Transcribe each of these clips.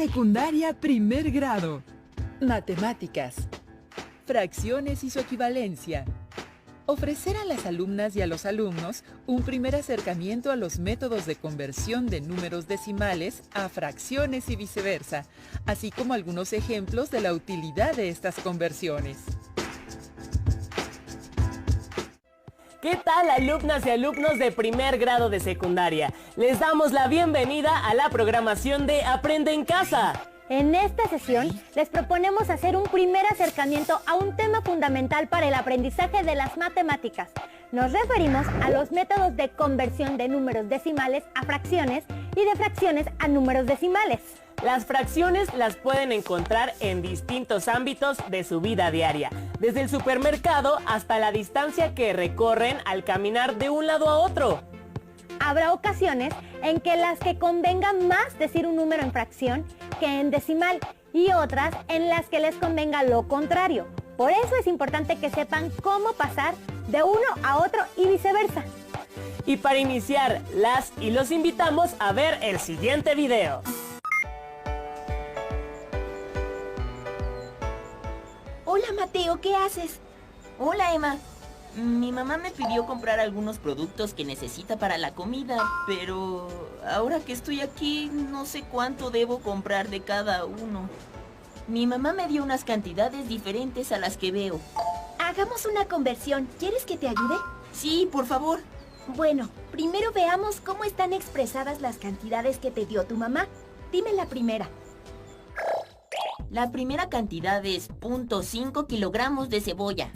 Secundaria primer grado. Matemáticas. Fracciones y su equivalencia. Ofrecer a las alumnas y a los alumnos un primer acercamiento a los métodos de conversión de números decimales a fracciones y viceversa, así como algunos ejemplos de la utilidad de estas conversiones. ¿Qué tal, alumnas y alumnos de primer grado de secundaria? Les damos la bienvenida a la programación de Aprende en Casa. En esta sesión les proponemos hacer un primer acercamiento a un tema fundamental para el aprendizaje de las matemáticas. Nos referimos a los métodos de conversión de números decimales a fracciones y de fracciones a números decimales. Las fracciones las pueden encontrar en distintos ámbitos de su vida diaria, desde el supermercado hasta la distancia que recorren al caminar de un lado a otro. Habrá ocasiones en que las que convenga más decir un número en fracción que en decimal y otras en las que les convenga lo contrario. Por eso es importante que sepan cómo pasar de uno a otro y viceversa. Y para iniciar, las y los invitamos a ver el siguiente video. Hola Mateo, ¿qué haces? Hola Emma. Mi mamá me pidió comprar algunos productos que necesita para la comida, pero ahora que estoy aquí no sé cuánto debo comprar de cada uno. Mi mamá me dio unas cantidades diferentes a las que veo. Hagamos una conversión. ¿Quieres que te ayude? Sí, por favor. Bueno, primero veamos cómo están expresadas las cantidades que te dio tu mamá. Dime la primera. La primera cantidad es 0.5 kilogramos de cebolla.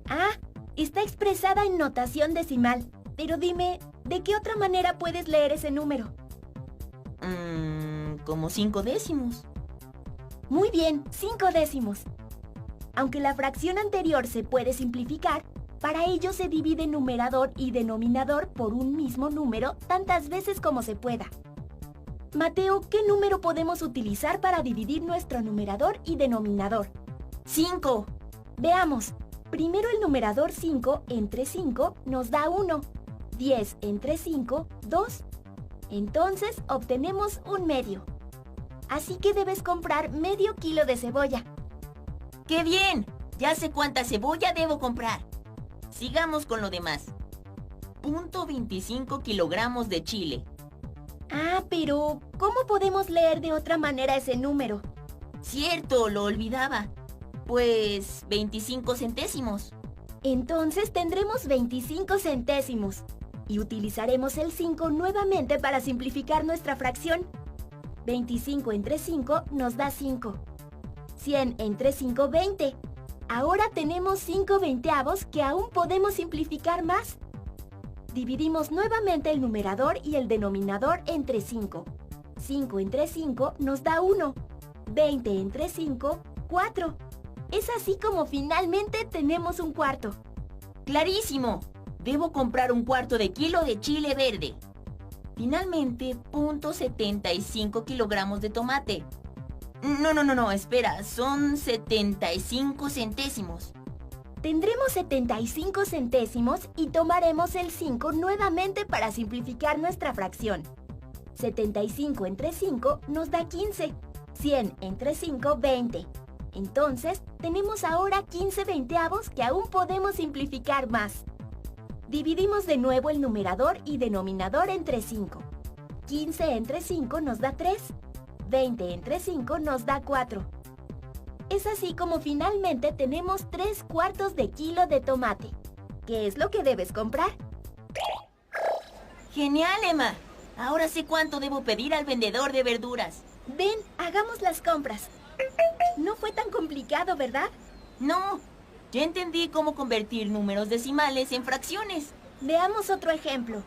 Ah, está expresada en notación decimal. Pero dime, ¿de qué otra manera puedes leer ese número? Como 5 décimos. Muy bien, 5 décimos. Aunque la fracción anterior se puede simplificar, para ello se divide numerador y denominador por un mismo número tantas veces como se pueda. Mateo, ¿qué número podemos utilizar para dividir nuestro numerador y denominador? 5. Veamos. Primero el numerador 5 entre 5 nos da 1. 10 entre 5, 2. Entonces obtenemos un medio. Así que debes comprar medio kilo de cebolla. ¡Qué bien! Ya sé cuánta cebolla debo comprar. Sigamos con lo demás. 0.25 kilogramos de chile. Ah, pero ¿cómo podemos leer de otra manera ese número? Cierto, lo olvidaba. Pues 25 centésimos. Entonces tendremos 25 centésimos. Y utilizaremos el 5 nuevamente para simplificar nuestra fracción. 25 entre 5 nos da 5. 100 entre 5, 20. Ahora tenemos 5 veinteavos que aún podemos simplificar más. Dividimos nuevamente el numerador y el denominador entre 5. 5 entre 5 nos da 1. 20 entre 5, 4. Es así como finalmente tenemos un cuarto. ¡Clarísimo! Debo comprar un cuarto de kilo de chile verde. Finalmente, 0.75 kilogramos de tomate. No, espera, son 75 centésimos. Tendremos 75 centésimos y tomaremos el 5 nuevamente para simplificar nuestra fracción. 75 entre 5 nos da 15. 100 entre 5, 20. Entonces, tenemos ahora 15 veinteavos que aún podemos simplificar más. Dividimos de nuevo el numerador y denominador entre 5. 15 entre 5 nos da 3. 20 entre 5 nos da 4. Es así como finalmente tenemos 3 cuartos de kilo de tomate. ¿Qué es lo que debes comprar? ¡Genial, Emma! Ahora sé cuánto debo pedir al vendedor de verduras. Ven, hagamos las compras. No fue tan complicado, ¿verdad? No, ya entendí cómo convertir números decimales en fracciones. Veamos otro ejemplo.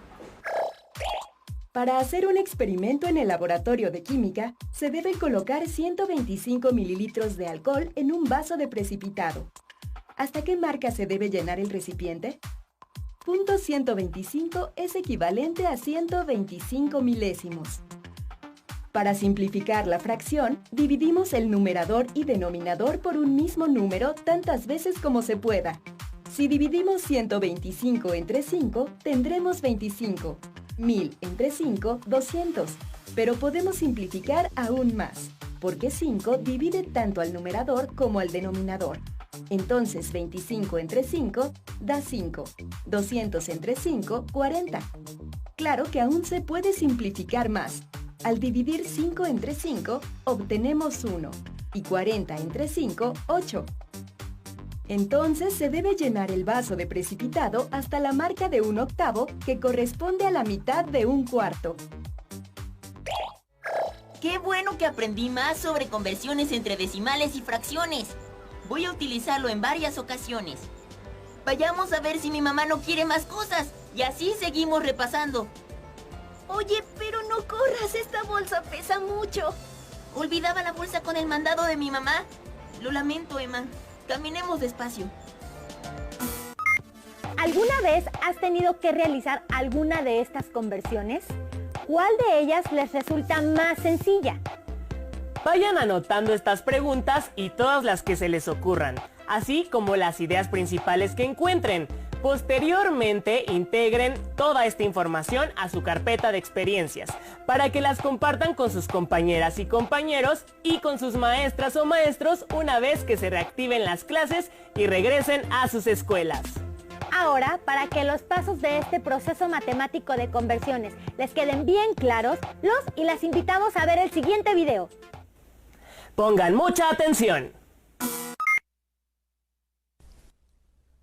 Para hacer un experimento en el laboratorio de química, se debe colocar 125 mililitros de alcohol en un vaso de precipitado. ¿Hasta qué marca se debe llenar el recipiente? Punto 125 es equivalente a 125 milésimos. Para simplificar la fracción, dividimos el numerador y denominador por un mismo número tantas veces como se pueda. Si dividimos 125 entre 5, tendremos 25. 1000 entre 5, 200. Pero podemos simplificar aún más, porque 5 divide tanto al numerador como al denominador. Entonces 25 entre 5 da 5, 200 entre 5, 40. Claro que aún se puede simplificar más. Al dividir 5 entre 5, obtenemos 1, y 40 entre 5, 8. Entonces se debe llenar el vaso de precipitado hasta la marca de 1/8, que corresponde a la mitad de 1/4. ¡Qué bueno que aprendí más sobre conversiones entre decimales y fracciones! Voy a utilizarlo en varias ocasiones. Vayamos a ver si mi mamá no quiere más cosas, y así seguimos repasando. Oye, pero no corras, esta bolsa pesa mucho. ¿Olvidaba la bolsa con el mandado de mi mamá? Lo lamento, Emma. Caminemos despacio. ¿Alguna vez has tenido que realizar alguna de estas conversiones? ¿Cuál de ellas les resulta más sencilla? Vayan anotando estas preguntas y todas las que se les ocurran, así como las ideas principales que encuentren. Posteriormente, integren toda esta información a su carpeta de experiencias para que las compartan con sus compañeras y compañeros y con sus maestras o maestros una vez que se reactiven las clases y regresen a sus escuelas. Ahora, para que los pasos de este proceso matemático de conversiones les queden bien claros, los y las invitamos a ver el siguiente video. Pongan mucha atención.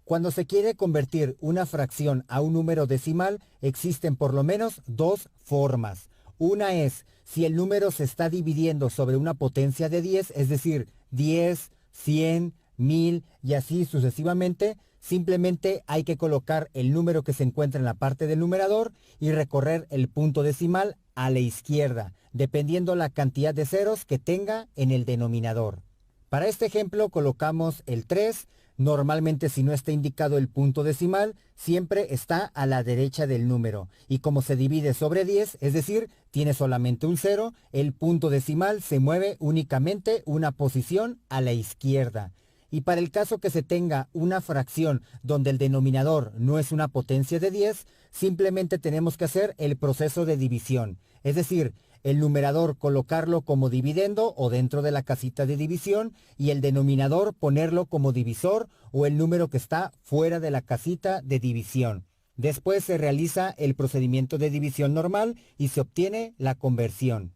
Cuando se quiere convertir una fracción a un número decimal, existen por lo menos dos formas. Una es si el número se está dividiendo sobre una potencia de 10, es decir, 10, 100, 1000 y así sucesivamente. Simplemente hay que colocar el número que se encuentra en la parte del numerador y recorrer el punto decimal a la izquierda, dependiendo la cantidad de ceros que tenga en el denominador. Para este ejemplo colocamos el 3. Normalmente, si no está indicado el punto decimal, siempre está a la derecha del número. Y como se divide sobre 10, es decir, tiene solamente un 0, el punto decimal se mueve únicamente una posición a la izquierda. Y para el caso que se tenga una fracción donde el denominador no es una potencia de 10, simplemente tenemos que hacer el proceso de división. Es decir, el numerador colocarlo como dividendo o dentro de la casita de división y el denominador ponerlo como divisor o el número que está fuera de la casita de división. Después se realiza el procedimiento de división normal y se obtiene la conversión.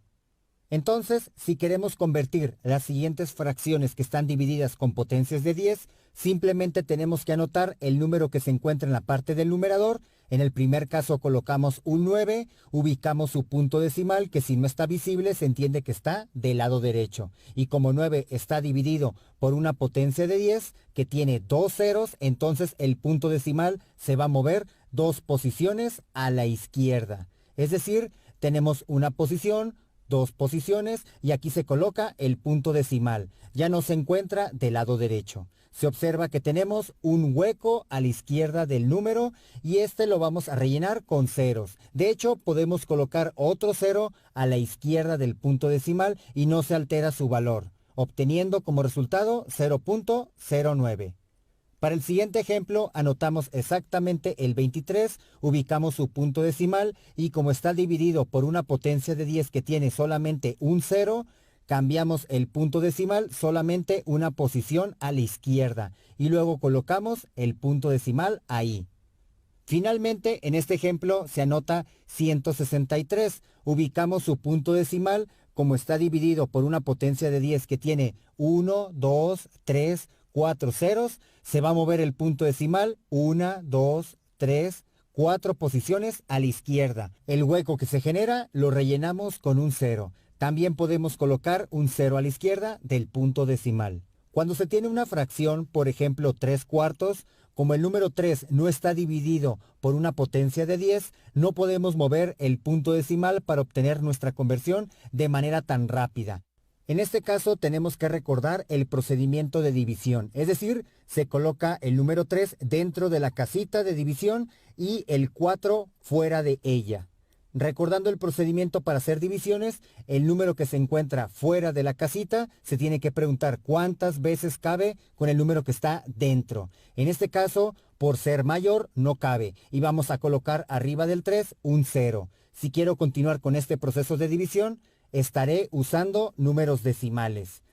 Entonces, si queremos convertir las siguientes fracciones que están divididas con potencias de 10, simplemente tenemos que anotar el número que se encuentra en la parte del numerador. En el primer caso colocamos un 9, ubicamos su punto decimal, que si no está visible se entiende que está del lado derecho. Y como 9 está dividido por una potencia de 10, que tiene dos ceros, entonces el punto decimal se va a mover 2 posiciones a la izquierda. Es decir, tenemos una posición, 2 posiciones y aquí se coloca el punto decimal. Ya no se encuentra del lado derecho. Se observa que tenemos un hueco a la izquierda del número y este lo vamos a rellenar con ceros. De hecho, podemos colocar otro 0 a la izquierda del punto decimal y no se altera su valor, obteniendo como resultado 0.09. Para el siguiente ejemplo, anotamos exactamente el 23, ubicamos su punto decimal y como está dividido por una potencia de 10 que tiene solamente un 0, cambiamos el punto decimal solamente una posición a la izquierda y luego colocamos el punto decimal ahí. Finalmente, en este ejemplo se anota 163, ubicamos su punto decimal, como está dividido por una potencia de 10 que tiene 1, 2, 3, 4 ceros, se va a mover el punto decimal 1, 2, 3, 4 posiciones a la izquierda. El hueco que se genera lo rellenamos con un 0. También podemos colocar un 0 a la izquierda del punto decimal. Cuando se tiene una fracción, por ejemplo 3/4, como el número 3 no está dividido por una potencia de 10, no podemos mover el punto decimal para obtener nuestra conversión de manera tan rápida. En este caso tenemos que recordar el procedimiento de división, es decir, se coloca el número 3 dentro de la casita de división y el 4 fuera de ella. Recordando el procedimiento para hacer divisiones, el número que se encuentra fuera de la casita se tiene que preguntar cuántas veces cabe con el número que está dentro. En este caso, por ser mayor, no cabe y vamos a colocar arriba del 3 un 0. si quiero continuar con este proceso de división, estaré usando números decimales.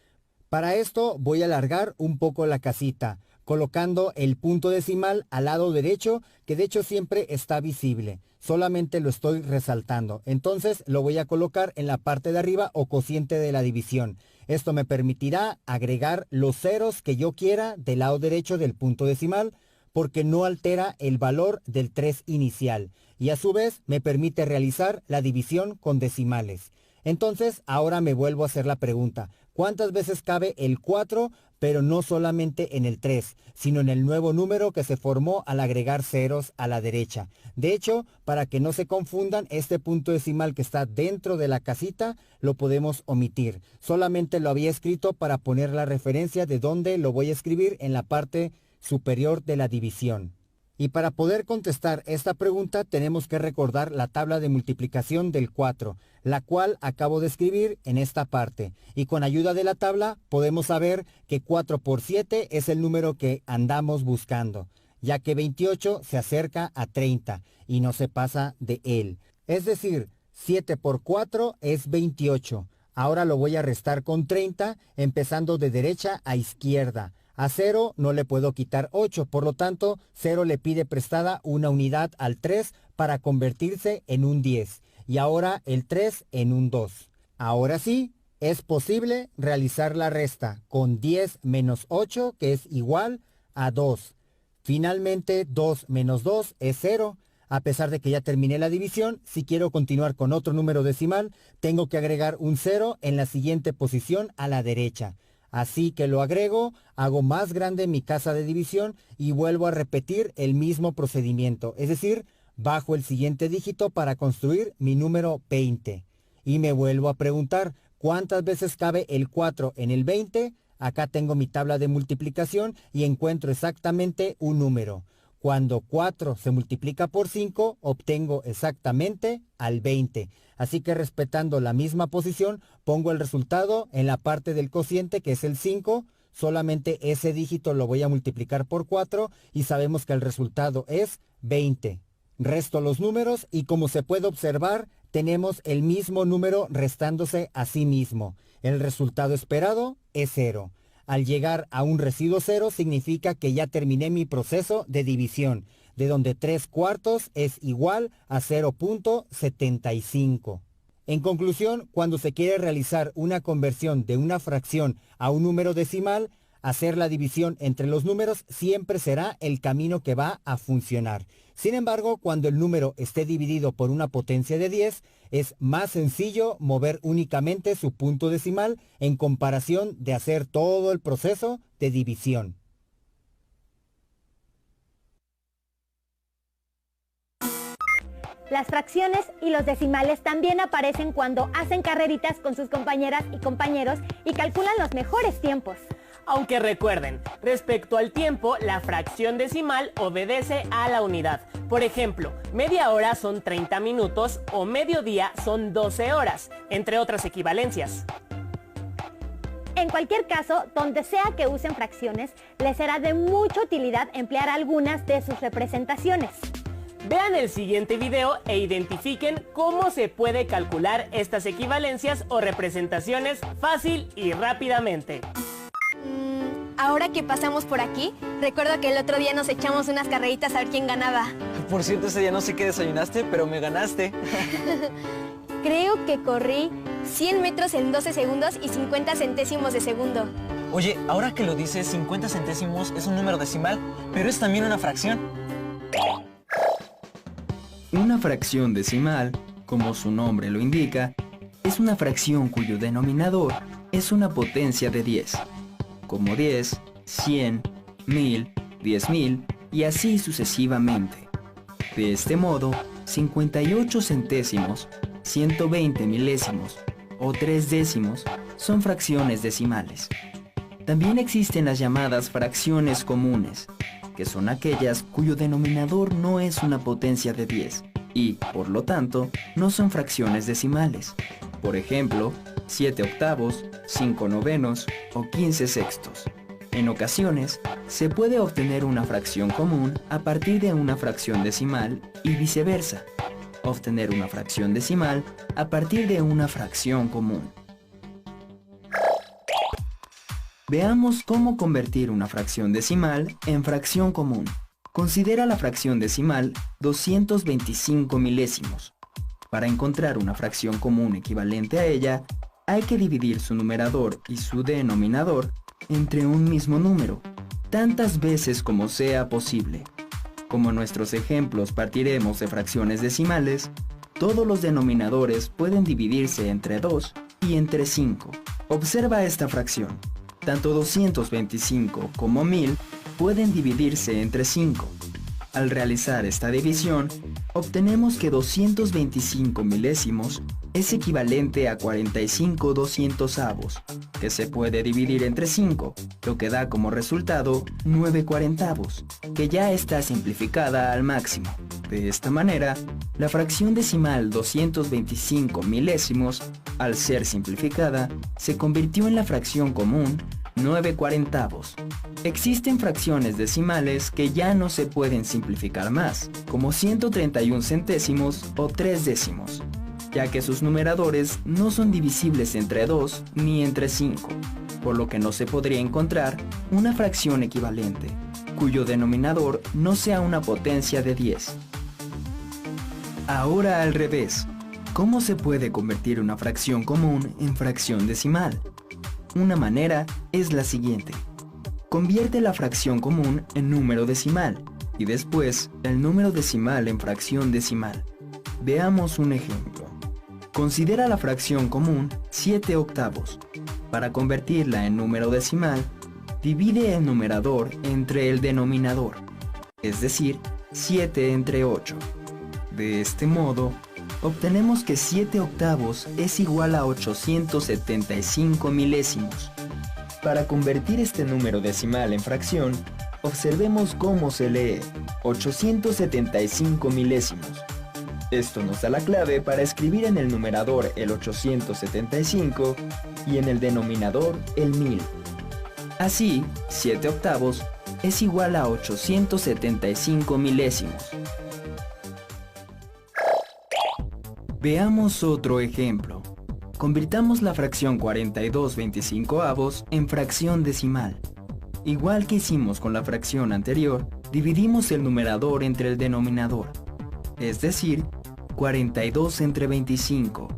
Para esto voy a alargar un poco la casita, colocando el punto decimal al lado derecho, que de hecho siempre está visible. Solamente lo estoy resaltando. Entonces lo voy a colocar en la parte de arriba o cociente de la división. Esto me permitirá agregar los ceros que yo quiera del lado derecho del punto decimal, porque no altera el valor del 3 inicial. Y a su vez me permite realizar la división con decimales. Entonces ahora me vuelvo a hacer la pregunta. ¿Cuántas veces cabe el 4, pero no solamente en el 3, sino en el nuevo número que se formó al agregar ceros a la derecha? De hecho, para que no se confundan, este punto decimal que está dentro de la casita lo podemos omitir. Solamente lo había escrito para poner la referencia de dónde lo voy a escribir en la parte superior de la división. Y para poder contestar esta pregunta tenemos que recordar la tabla de multiplicación del 4, la cual acabo de escribir en esta parte. Y con ayuda de la tabla podemos saber que 4 por 7 es el número que andamos buscando, ya que 28 se acerca a 30 y no se pasa de él. Es decir, 7 por 4 es 28. Ahora lo voy a restar con 30, empezando de derecha a izquierda. A 0 no le puedo quitar 8, por lo tanto 0 le pide prestada una unidad al 3 para convertirse en un 10 y ahora el 3 en un 2. Ahora sí, es posible realizar la resta con 10 menos 8, que es igual a 2. Finalmente 2 menos 2 es 0. A pesar de que ya terminé la división, si quiero continuar con otro número decimal, tengo que agregar un 0 en la siguiente posición a la derecha. Así que lo agrego, hago más grande mi casa de división y vuelvo a repetir el mismo procedimiento. Es decir, bajo el siguiente dígito para construir mi número 20. Y me vuelvo a preguntar, ¿cuántas veces cabe el 4 en el 20? Acá tengo mi tabla de multiplicación y encuentro exactamente un número. Cuando 4 se multiplica por 5, obtengo exactamente al 20. Así que respetando la misma posición, pongo el resultado en la parte del cociente, que es el 5. Solamente ese dígito lo voy a multiplicar por 4 y sabemos que el resultado es 20. Resto los números y como se puede observar, tenemos el mismo número restándose a sí mismo. El resultado esperado es 0. Al llegar a un residuo 0 significa que ya terminé mi proceso de división, de donde 3/4 es igual a 0.75. En conclusión, cuando se quiere realizar una conversión de una fracción a un número decimal, hacer la división entre los números siempre será el camino que va a funcionar. Sin embargo, cuando el número esté dividido por una potencia de 10, es más sencillo mover únicamente su punto decimal en comparación de hacer todo el proceso de división. Las fracciones y los decimales también aparecen cuando hacen carreritas con sus compañeras y compañeros y calculan los mejores tiempos. Aunque recuerden, respecto al tiempo, la fracción decimal obedece a la unidad. Por ejemplo, media hora son 30 minutos o mediodía son 12 horas, entre otras equivalencias. En cualquier caso, donde sea que usen fracciones, les será de mucha utilidad emplear algunas de sus representaciones. Vean el siguiente video e identifiquen cómo se puede calcular estas equivalencias o representaciones fácil y rápidamente. Ahora que pasamos por aquí, recuerdo que el otro día nos echamos unas carreritas a ver quién ganaba. Por cierto, ese día no sé qué desayunaste, pero me ganaste. Creo que corrí 100 metros en 12 segundos y 50 centésimos de segundo. Oye, ahora que lo dices, 50 centésimos es un número decimal, pero es también una fracción. Una fracción decimal, como su nombre lo indica, es una fracción cuyo denominador es una potencia de 10. Como 10, 100, 1000, 10.000 y así sucesivamente. De este modo, 58 centésimos, 120 milésimos o 3 décimos son fracciones decimales. También existen las llamadas fracciones comunes, que son aquellas cuyo denominador no es una potencia de 10 y, por lo tanto, no son fracciones decimales. Por ejemplo, 7 octavos, 5 novenos o 15 sextos. En ocasiones, se puede obtener una fracción común a partir de una fracción decimal y viceversa. obtener una fracción decimal a partir de una fracción común. Veamos cómo convertir una fracción decimal en fracción común. Considera la fracción decimal 225 milésimos. Para encontrar una fracción común equivalente a ella, hay que dividir su numerador y su denominador entre un mismo número, tantas veces como sea posible. Como en nuestros ejemplos partiremos de fracciones decimales, todos los denominadores pueden dividirse entre 2 y entre 5. Observa esta fracción. Tanto 225 como 1000 pueden dividirse entre 5. Al realizar esta división, obtenemos que 225 milésimos es equivalente a 45 200avos, que se puede dividir entre 5, lo que da como resultado 9 40avos, que ya está simplificada al máximo. De esta manera, la fracción decimal 225 milésimos, al ser simplificada, se convirtió en la fracción común 9 40avos. Existen fracciones decimales que ya no se pueden simplificar más, como 131 centésimos o 3 décimos, ya que sus numeradores no son divisibles entre 2 ni entre 5, por lo que no se podría encontrar una fracción equivalente, cuyo denominador no sea una potencia de 10. Ahora al revés, ¿cómo se puede convertir una fracción común en fracción decimal? Una manera es la siguiente. Convierte la fracción común en número decimal y después el número decimal en fracción decimal. Veamos un ejemplo. Considera la fracción común 7 octavos. Para convertirla en número decimal, divide el numerador entre el denominador, es decir, 7 entre 8. De este modo, obtenemos que 7 octavos es igual a 875 milésimos. Para convertir este número decimal en fracción, observemos cómo se lee 875 milésimos. Esto nos da la clave para escribir en el numerador el 875 y en el denominador el 1000. Así, 7 octavos es igual a 875 milésimos. Veamos otro ejemplo. Convirtamos la fracción 42 25avos en fracción decimal. Igual que hicimos con la fracción anterior, dividimos el numerador entre el denominador, es decir, 42 entre 25.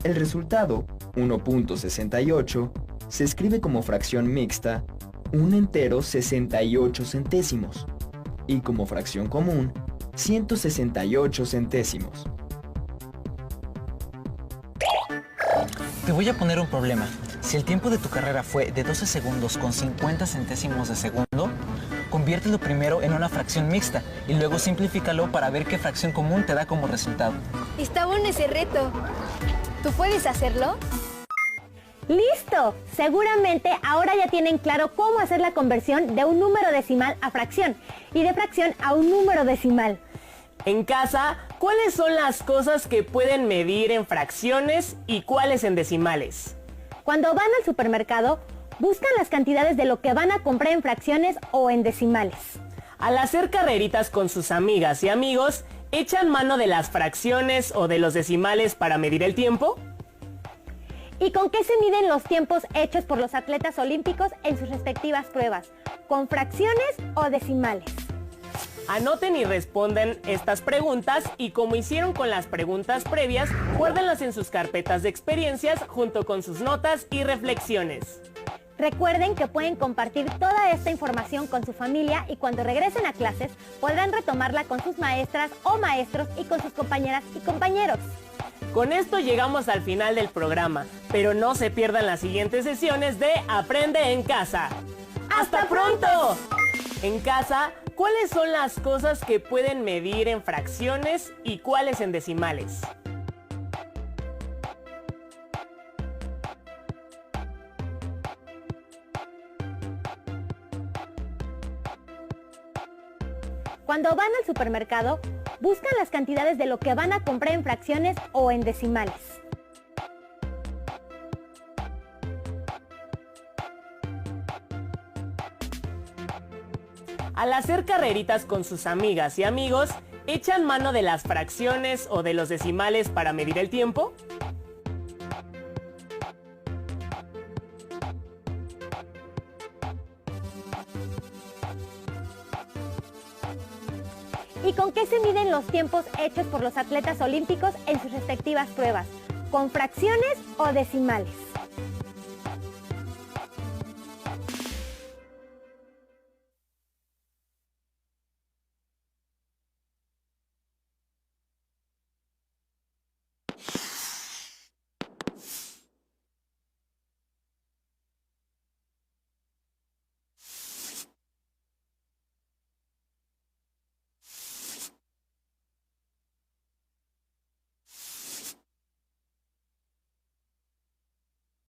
El resultado, 1.68, se escribe como fracción mixta, un entero 68 centésimos, y como fracción común, 168 centésimos. Te voy a poner un problema. Si el tiempo de tu carrera fue de 12 segundos con 50 centésimos de segundo, conviértelo primero en una fracción mixta y luego simplifícalo para ver qué fracción común te da como resultado. Está bueno ese reto. ¿Tú puedes hacerlo? ¡Listo! Seguramente ahora ya tienen claro cómo hacer la conversión de un número decimal a fracción y de fracción a un número decimal. En casa, ¿cuáles son las cosas que pueden medir en fracciones y cuáles en decimales? Cuando van al supermercado, buscan las cantidades de lo que van a comprar en fracciones o en decimales. Al hacer carreritas con sus amigas y amigos, ¿echan mano de las fracciones o de los decimales para medir el tiempo? ¿Y con qué se miden los tiempos hechos por los atletas olímpicos en sus respectivas pruebas? ¿Con fracciones o decimales? Anoten y responden estas preguntas y como hicieron con las preguntas previas, guárdenlas en sus carpetas de experiencias junto con sus notas y reflexiones. Recuerden que pueden compartir toda esta información con su familia y cuando regresen a clases podrán retomarla con sus maestras o maestros y con sus compañeras y compañeros. Con esto llegamos al final del programa, pero no se pierdan las siguientes sesiones de Aprende en Casa. ¡Hasta pronto! En casa, ¿cuáles son las cosas que pueden medir en fracciones y cuáles en decimales? Cuando van al supermercado, buscan las cantidades de lo que van a comprar en fracciones o en decimales. Al hacer carreritas con sus amigas y amigos, ¿Echan mano de las fracciones o de los decimales para medir el tiempo? ¿Y con qué se miden los tiempos hechos por los atletas olímpicos en sus respectivas pruebas? ¿Con fracciones o decimales?